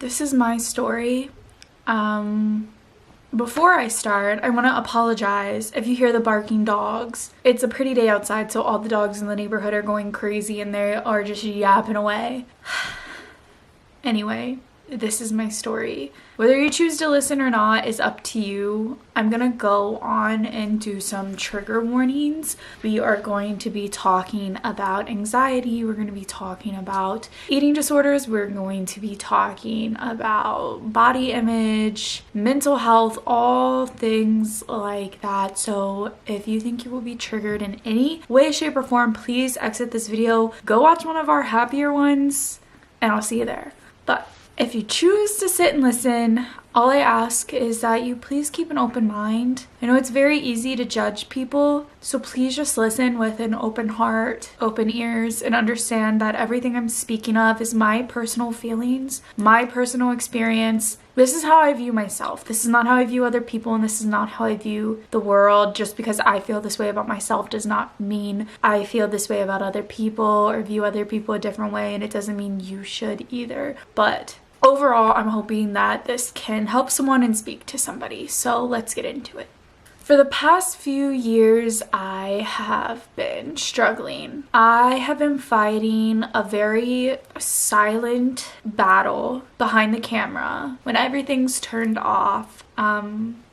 This is my story. Before I start, I want to apologize if you hear the barking dogs. It's a pretty day outside, so all the dogs in the neighborhood are going crazy and they are just yapping away. Anyway, this is my story. Whether you choose to listen or not is up to you. I'm gonna go on and do some trigger warnings. We are going to be talking about anxiety. We're going to be talking about eating disorders. We're going to be talking about body image, mental health, all things like that. So if you think you will be triggered in any way, shape, or form, please exit this video. Go watch one of our happier ones, and I'll see you there. But if you choose to sit and listen, all I ask is that you please keep an open mind. I know it's very easy to judge people, so please just listen with an open heart, open ears, and understand that everything I'm speaking of is my personal feelings, my personal experience. This is how I view myself. This is not how I view other people, and this is not how I view the world. Just because I feel this way about myself does not mean I feel this way about other people or view other people a different way, and it doesn't mean you should either. But overall, I'm hoping that this can help someone and speak to somebody. So let's get into it. For the past few years, I have been struggling. I have been fighting a very silent battle behind the camera when everything's turned off.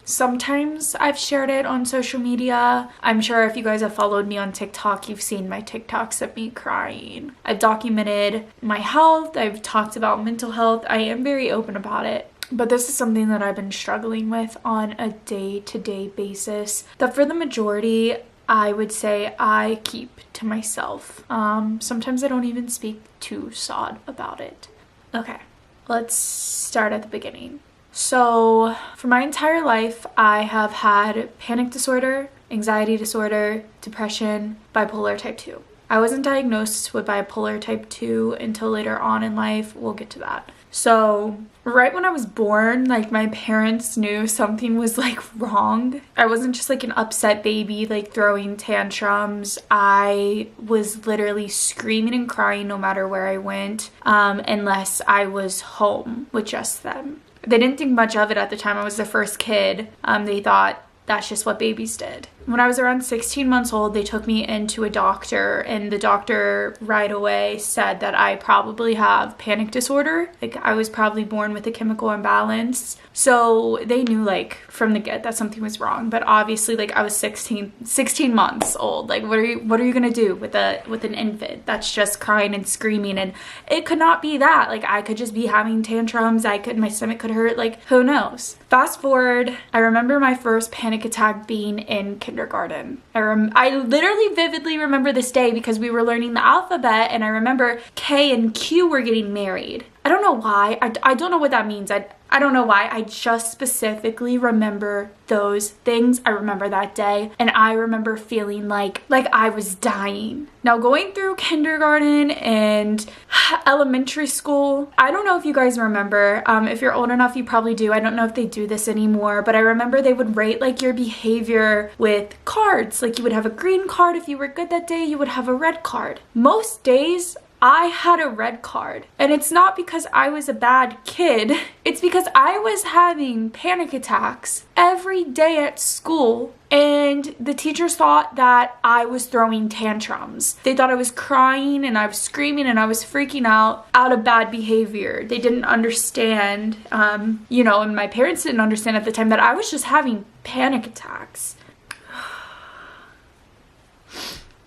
Sometimes I've shared it on social media. I'm sure if you guys have followed me on TikTok, you've seen my TikToks of me crying. I've documented my health. I've talked about mental health. I am very open about it. But this is something that I've been struggling with on a day-to-day basis that for the majority, I would say I keep to myself. Sometimes I don't even speak to Saad about it. Okay, let's start at the beginning. So for my entire life, I have had panic disorder, anxiety disorder, depression, bipolar type 2. I wasn't diagnosed with bipolar type 2 until later on in life. We'll get to that. So right when I was born, like my parents knew something was like wrong. I wasn't just like an upset baby, like throwing tantrums. I was literally screaming and crying no matter where I went, unless I was home with just them. They didn't think much of it at the time. I was the first kid. They thought that's just what babies did. When I was around 16 months old, they took me into a doctor, and the doctor right away said that I probably have panic disorder. Like I was probably born with a chemical imbalance. So they knew like from the get that something was wrong. But obviously like I was 16 months old. Like what are you gonna do with an infant that's just crying and screaming? And it could not be that. Like I could just be having tantrums. My stomach could hurt. Like who knows? Fast forward, I remember my first panic attack being in kindergarten. I literally vividly remember this day because we were learning the alphabet, and I remember K and Q were getting married. I don't know why. I don't know what that means. I don't know why. I just specifically remember those things. I remember that day, and I remember feeling like I was dying. Now going through kindergarten and elementary school, I don't know if you guys remember. If you're old enough, you probably do. I don't know if they do this anymore, but I remember they would rate like your behavior with cards. Like you would have a green card if you were good that day. You would have a red card. Most days I had a red card, and it's not because I was a bad kid. It's because I was having panic attacks every day at school, and the teachers thought that I was throwing tantrums. They thought I was crying and I was screaming and I was freaking out of bad behavior. They didn't understand, and my parents didn't understand at the time that I was just having panic attacks.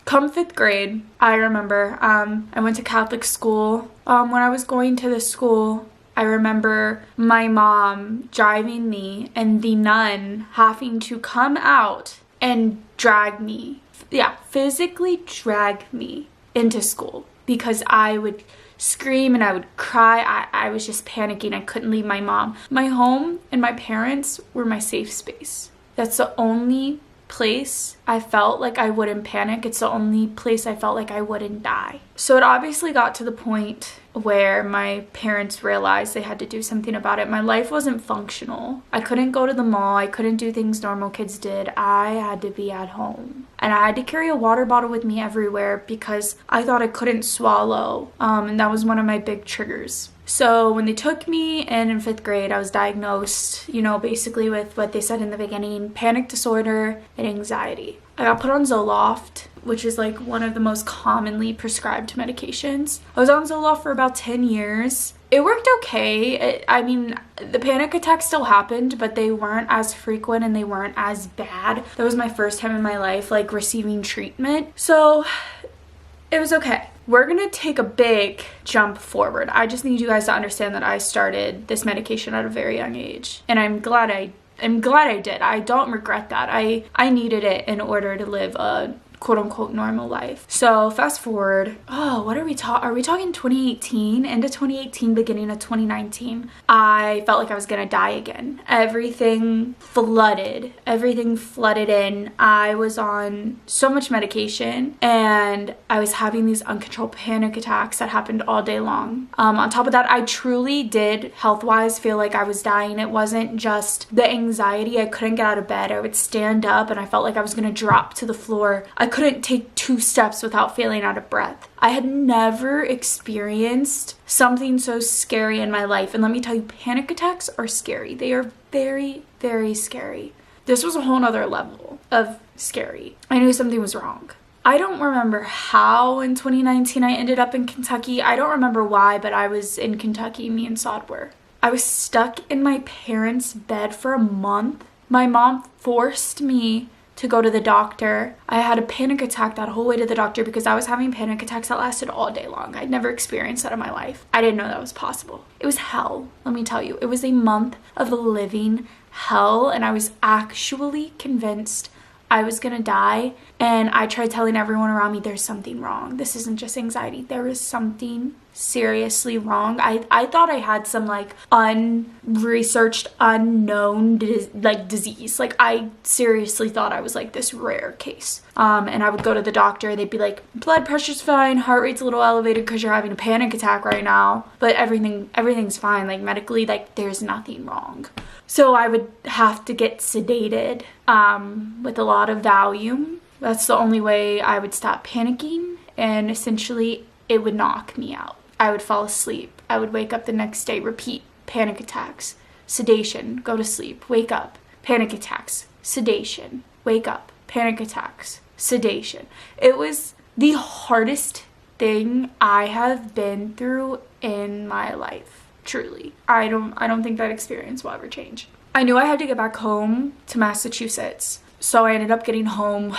Come 5th grade, I remember I went to Catholic school. When I was going to the school, I remember my mom driving me and the nun having to come out and drag me. Yeah, physically drag me into school because I would scream and I would cry. I was just panicking. I couldn't leave my mom. My home and my parents were my safe space. That's the only place I felt like I wouldn't panic. It's the only place I felt like I wouldn't die. So it obviously got to the point where my parents realized they had to do something about it. My life wasn't functional. I couldn't go to the mall. I couldn't do things normal kids did. I had to be at home. And I had to carry a water bottle with me everywhere because I thought I couldn't swallow. And that was one of my big triggers. So when they took me in 5th grade, I was diagnosed, basically with what they said in the beginning, panic disorder and anxiety. I got put on Zoloft, which is like one of the most commonly prescribed medications. I was on Zoloft for about 10 years. It worked okay. The panic attacks still happened, but they weren't as frequent and they weren't as bad. That was my first time in my life, like, receiving treatment. So it was okay. We're gonna take a big jump forward. I just need you guys to understand that I started this medication at a very young age, and I'm glad I did. I don't regret that. I needed it in order to live a quote-unquote normal life. So fast forward, what are we talking 2018, into 2018, beginning of 2019. I felt like I was gonna die again. Everything flooded in. I was on so much medication and I was having these uncontrolled panic attacks that happened all day long. On top of that, I truly did health-wise feel like I was dying. It wasn't just the anxiety. I couldn't get out of bed. I would stand up and I felt like I was gonna drop to the floor. I couldn't take 2 steps without feeling out of breath. I had never experienced something so scary in my life. And let me tell you, panic attacks are scary. They are very, very scary. This was a whole nother level of scary. I knew something was wrong. I don't remember how in 2019 I ended up in Kentucky. I don't remember why, but I was in Kentucky, me and Saad were. I was stuck in my parents' bed for a month. My mom forced me to go to the doctor. I had a panic attack that whole way to the doctor because I was having panic attacks that lasted all day long. I'd never experienced that in my life. I didn't know that was possible. It was hell, let me tell you. It was a month of living hell, and I was actually convinced I was gonna die. And I tried telling everyone around me, there's something wrong. This isn't just anxiety. There is something seriously wrong. I thought I had some like unresearched, unknown disease. Like, I seriously thought I was like this rare case. And I would go to the doctor. They'd be like, blood pressure's fine, heart rate's a little elevated because you're having a panic attack right now, but everything's fine. Like, medically, like, there's nothing wrong. So I would have to get sedated with a lot of Valium. That's the only way I would stop panicking, and essentially it would knock me out. I would fall asleep. I would wake up the next day, repeat, panic attacks, sedation, go to sleep, wake up, panic attacks, sedation, wake up, panic attacks, sedation. It was the hardest thing I have been through in my life. Truly. I don't think that experience will ever change. I knew I had to get back home to Massachusetts. So I ended up getting home.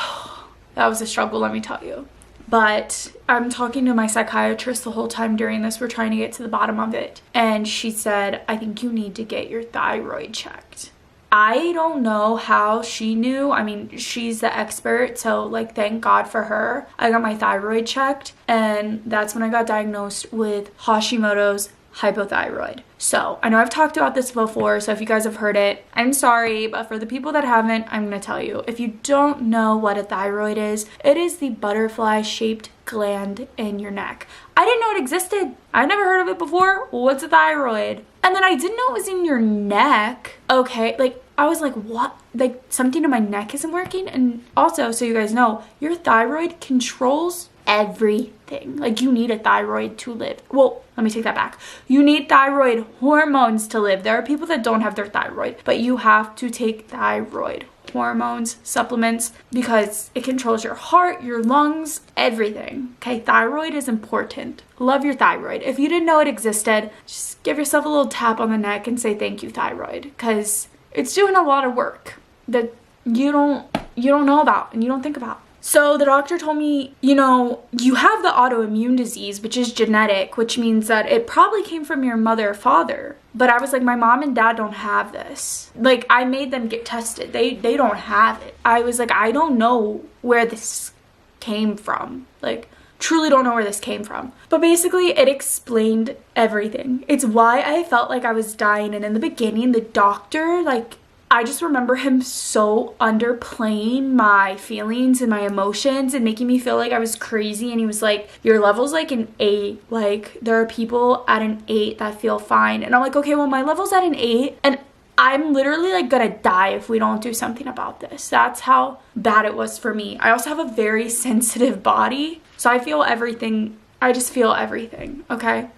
That was a struggle, let me tell you. But I'm talking to my psychiatrist the whole time during this. We're trying to get to the bottom of it. And she said, I think you need to get your thyroid checked. I don't know how she knew. I mean, she's the expert, so like, thank God for her. I got my thyroid checked, and that's when I got diagnosed with Hashimoto's hypothyroid. So I know I've talked about this before, so if you guys have heard it, I'm sorry, but for the people that haven't, I'm gonna tell you. If you don't know what a thyroid is, it is the butterfly shaped gland in your neck. I didn't know it existed. I never heard of it before. What's a thyroid? And then I didn't know it was in your neck. Okay, like, I was like, what? Like, something in my neck isn't working? And also, so you guys know, your thyroid controls everything. Like, you need a thyroid to live. Well, let me take that back. You need thyroid hormones to live. There are people that don't have their thyroid, but you have to take thyroid hormones, supplements, because it controls your heart, your lungs, everything. Okay, thyroid is important. Love your thyroid. If you didn't know it existed, just give yourself a little tap on the neck and say thank you, thyroid, because it's doing a lot of work that you don't know about and you don't think about. So the doctor told me, you know, you have the autoimmune disease, which is genetic, which means that it probably came from your mother or father. But I was like, my mom and dad don't have this. Like, I made them get tested. They don't have it. I was like, I don't know where this came from. Like, truly don't know where this came from. But basically, it explained everything. It's why I felt like I was dying. And in the beginning, the doctor, like, I just remember him so underplaying my feelings and my emotions and making me feel like I was crazy. And he was like, your level's like an 8. Like, there are people at an 8 that feel fine. And I'm like, okay, well, my level's at an 8 and I'm literally like gonna die if we don't do something about this. That's how bad it was for me. I also have a very sensitive body, so I feel everything. I just feel everything, okay?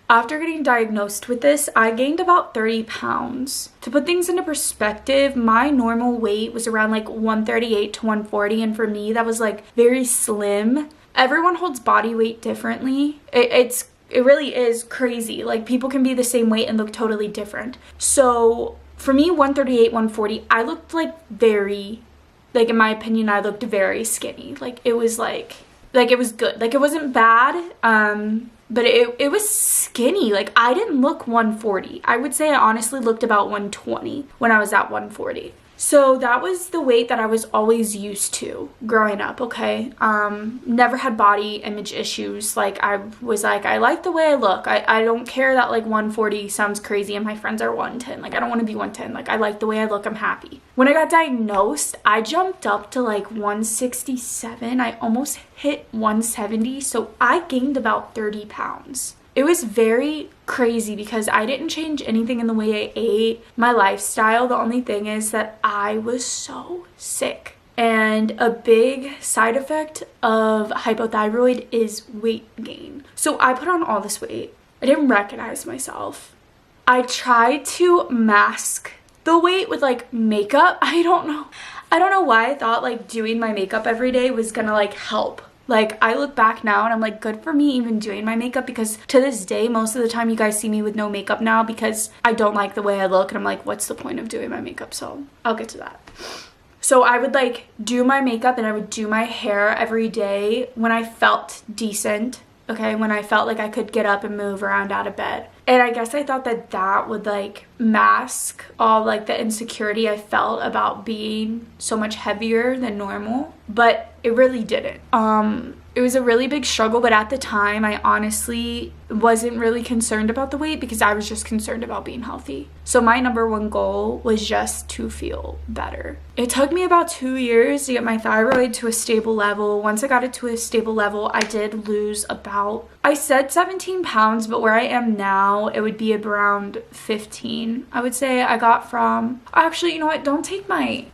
After getting diagnosed with this, I gained about 30 pounds. To put things into perspective, my normal weight was around like 138 to 140, and for me, that was like very slim. Everyone holds body weight differently. It really is crazy. Like, people can be the same weight and look totally different. So for me, 138, 140, I looked like very, like, in my opinion, I looked very skinny. Like, it was like it was good. Like, it wasn't bad, but it was skinny. Like, I didn't look 140. I would say I honestly looked about 120 when I was at 140. So that was the weight that I was always used to growing up, okay? Never had body image issues. Like, I was like, I like the way I look. I don't care that like 140 sounds crazy and my friends are 110. Like, I don't want to be 110. Like, I like the way I look. I'm happy. When I got diagnosed, I jumped up to like 167. I almost hit 170. So I gained about 30 pounds. It was very crazy because I didn't change anything in the way I ate, my lifestyle. The only thing is that I was so sick. And a big side effect of hypothyroid is weight gain. So I put on all this weight. I didn't recognize myself. I tried to mask the weight with like makeup. I don't know why I thought like doing my makeup every day was gonna like help. Like, I look back now and I'm like, good for me even doing my makeup, because to this day, most of the time you guys see me with no makeup now because I don't like the way I look and I'm like, what's the point of doing my makeup? So I'll get to that. So I would like do my makeup and I would do my hair every day when I felt decent, okay? When I felt like I could get up and move around out of bed. And I guess I thought that that would like mask all like the insecurity I felt about being so much heavier than normal, but it really didn't. It was a really big struggle, but at the time I honestly wasn't really concerned about the weight because I was just concerned about being healthy. So my number one goal was just to feel better. It took me about 2 years to get my thyroid to a stable level. Once I got it to a stable level, I did lose about, I said 17 pounds, but where I am now, it would be around 15. I would say I got from, actually, you know what? Don't take my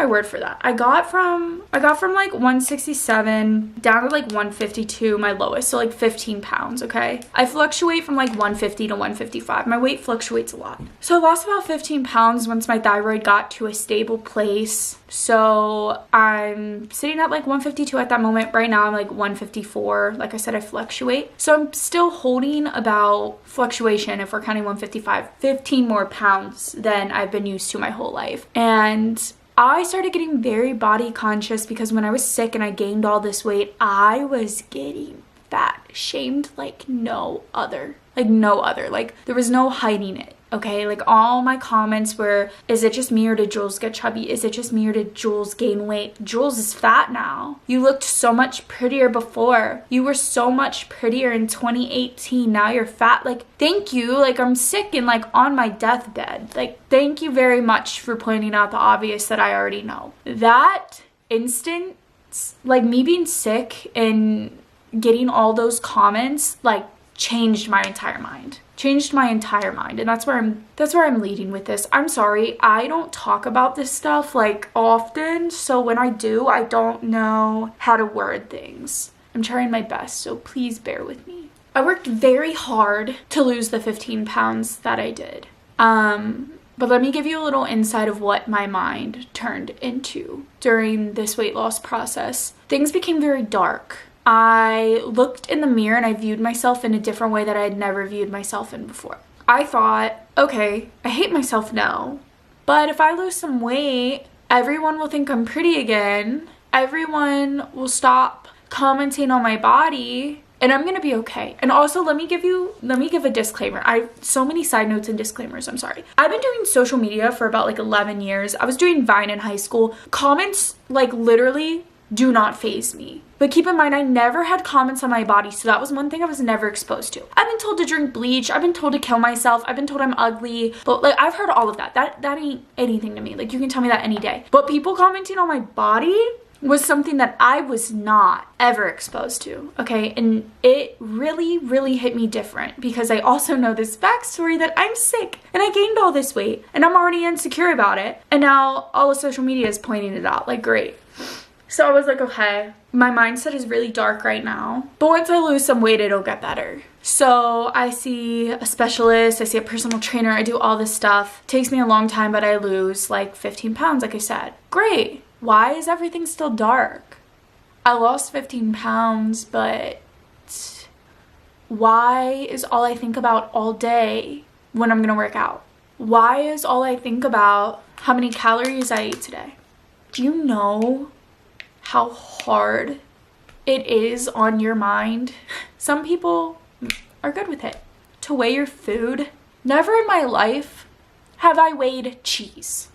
word for that. I got from like 167 down to like 152, my lowest, so like 15 pounds, okay? I fluctuate from like 150 to 155. My weight fluctuates a lot. So I lost about 15 pounds once my thyroid got to a stable place. So I'm sitting at like 152 at that moment. Right now I'm like 154. Like I said, I fluctuate. So I'm still holding about, fluctuation, if we're counting 155, 15 more pounds than I've been used to my whole life. And I started getting very body conscious because when I was sick and I gained all this weight, I was getting fat shamed like no other. Like, there was no hiding it. Okay, like all my comments were, is it just me or did Jules get chubby? Is it just me or did Jules gain weight? Jules is fat now. You looked so much prettier before. You were so much prettier in 2018. Now you're fat. Like, thank you. Like, I'm sick and like on my deathbed. Like, thank you very much for pointing out the obvious that I already know. That instant, like me being sick and getting all those comments, like changed my entire mind. And that's where I'm leading with this. I'm sorry, I don't talk about this stuff like often, so when I do, I don't know how to word things. I'm trying my best, so please bear with me. I worked very hard to lose the 15 pounds that I did. But let me give you a little insight of what my mind turned into during this weight loss process. Things became very dark. I looked in the mirror and I viewed myself in a different way that I had never viewed myself in before. I thought, okay, I hate myself now, but if I lose some weight, everyone will think I'm pretty again. Everyone will stop commenting on my body and I'm gonna be okay. And also, let me give a disclaimer. So many side notes and disclaimers, I'm sorry. I've been doing social media for about like 11 years. I was doing Vine in high school. Comments like literally do not faze me. But keep in mind, I never had comments on my body, so that was one thing I was never exposed to. I've been told to drink bleach, I've been told to kill myself, I've been told I'm ugly, but like I've heard all of that. That ain't anything to me. Like you can tell me that any day. But people commenting on my body was something that I was not ever exposed to, okay? And it really, really hit me different because I also know this backstory that I'm sick and I gained all this weight and I'm already insecure about it. And now all of social media is pointing it out, like great. So I was like, okay, my mindset is really dark right now, but once I lose some weight, it'll get better. So I see a specialist, I see a personal trainer, I do all this stuff. It takes me a long time, but I lose like 15 pounds, like I said. Great. Why is everything still dark? I lost 15 pounds, but why is all I think about all day when I'm gonna work out? Why is all I think about how many calories I ate today? Do you know how hard it is on your mind? Some people are good with it. To weigh your food. Never in my life have I weighed cheese.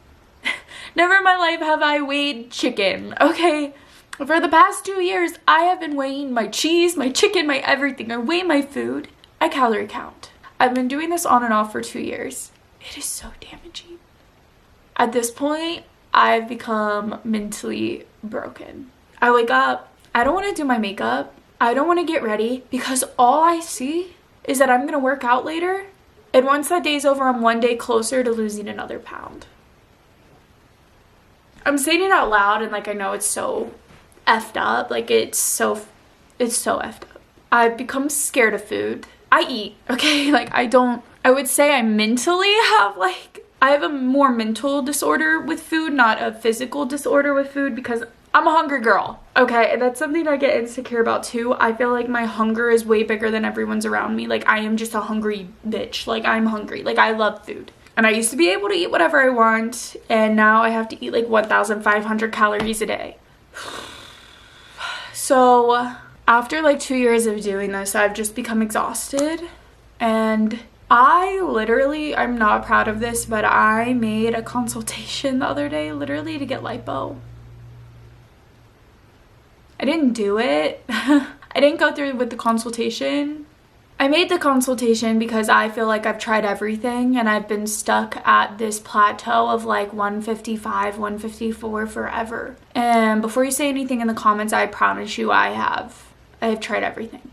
Never in my life have I weighed chicken, okay? For the past 2 years, I have been weighing my cheese, my chicken, my everything. I weigh my food. I calorie count. I've been doing this on and off for 2 years. It is so damaging. At this point, I've become mentally broken. I wake up, I don't want to do my makeup. I don't want to get ready because all I see is that I'm going to work out later. And once that day's over, I'm one day closer to losing another pound. I'm saying it out loud and like I know it's so effed up. Like it's so effed up. I've become scared of food. I eat, okay? Like I would say I mentally have I have a more mental disorder with food, not a physical disorder with food because I'm a hungry girl, okay? And that's something I get insecure about too. I feel like my hunger is way bigger than everyone's around me. Like I am just a hungry bitch. Like I'm hungry. Like I love food. And I used to be able to eat whatever I want, and now I have to eat like 1,500 calories a day. So after like 2 years of doing this, I've just become exhausted. And I'm not proud of this, but I made a consultation the other day, literally to get lipo. I didn't do it. I didn't go through with the consultation. I made the consultation because I feel like I've tried everything and I've been stuck at this plateau of like 155, 154 forever. And before you say anything in the comments, I promise you I have tried everything.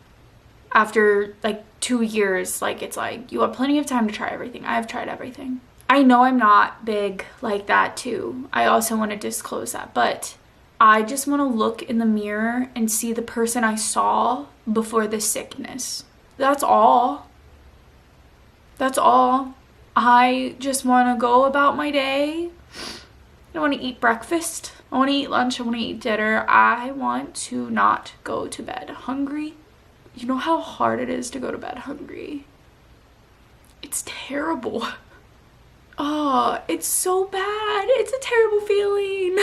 After like 2 years, like it's like you have plenty of time to try everything. I have tried everything. I know I'm not big like that too. I also want to disclose that, but I just want to look in the mirror and see the person I saw before this sickness. That's all. That's all. I just want to go about my day. I want to eat breakfast. I want to eat lunch. I want to eat dinner. I want to not go to bed hungry. You know how hard it is to go to bed hungry? It's terrible. Oh, it's so bad. It's a terrible feeling.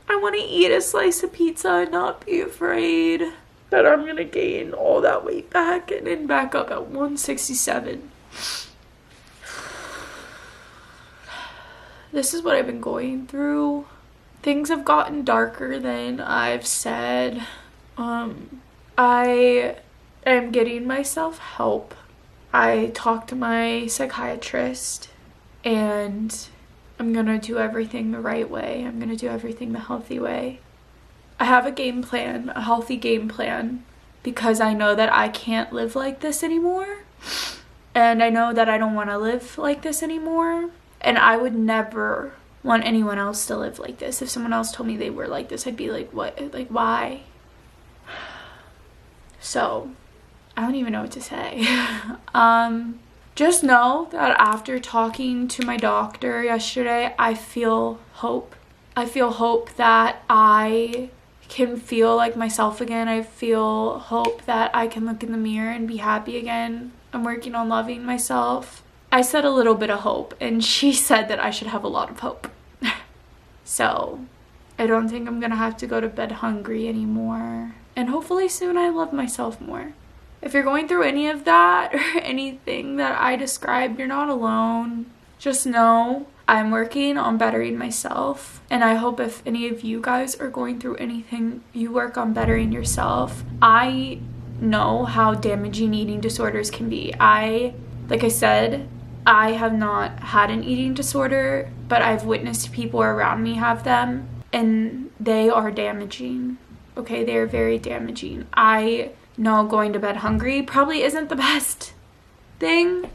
I want to eat a slice of pizza and not be afraid that I'm gonna gain all that weight back and then back up at 167. This is what I've been going through. Things have gotten darker than I've said. I am getting myself help. I talked to my psychiatrist and I'm gonna do everything the right way. I'm gonna do everything the healthy way. I have a game plan, a healthy game plan, because I know that I can't live like this anymore. And I know that I don't want to live like this anymore. And I would never want anyone else to live like this. If someone else told me they were like this, I'd be like, what? Like, why? So, I don't even know what to say. Just know that after talking to my doctor yesterday, I feel hope. I feel hope that I can feel like myself again. I feel hope that I can look in the mirror and be happy again. I'm working on loving myself. I said a little bit of hope, and she said that I should have a lot of hope. So, I don't think I'm gonna have to go to bed hungry anymore. And hopefully soon I love myself more. If you're going through any of that or anything that I described, you're not alone. Just know I'm working on bettering myself, and I hope if any of you guys are going through anything, you work on bettering yourself. I know how damaging eating disorders can be. Like I said, I have not had an eating disorder, but I've witnessed people around me have them, and they are damaging. Okay, they are very damaging. I know going to bed hungry probably isn't the best thing,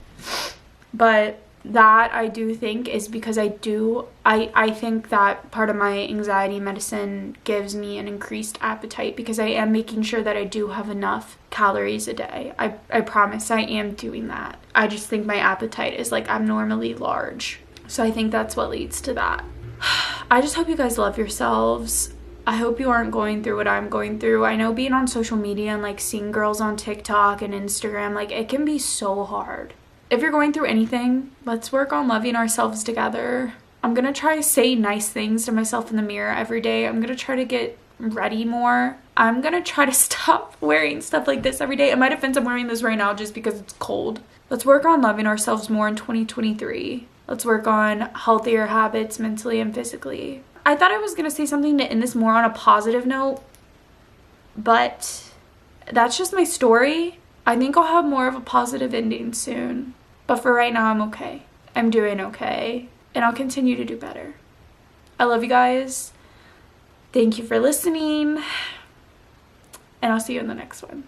but that I do think is because I think that part of my anxiety medicine gives me an increased appetite because I am making sure that I do have enough calories a day. I promise I am doing that. I just think my appetite is like abnormally large. So I think that's what leads to that. I just hope you guys love yourselves. I hope you aren't going through what I'm going through. I know being on social media and like seeing girls on TikTok and Instagram, like it can be so hard. If you're going through anything, let's work on loving ourselves together. I'm gonna try to say nice things to myself in the mirror every day. I'm gonna try to get ready more. I'm gonna try to stop wearing stuff like this every day. It might offend I'm wearing this right now just because it's cold. Let's work on loving ourselves more in 2023. Let's work on healthier habits mentally and physically. I thought I was gonna say something to end this more on a positive note, but that's just my story. I think I'll have more of a positive ending soon. But for right now, I'm okay. I'm doing okay. And I'll continue to do better. I love you guys. Thank you for listening. And I'll see you in the next one.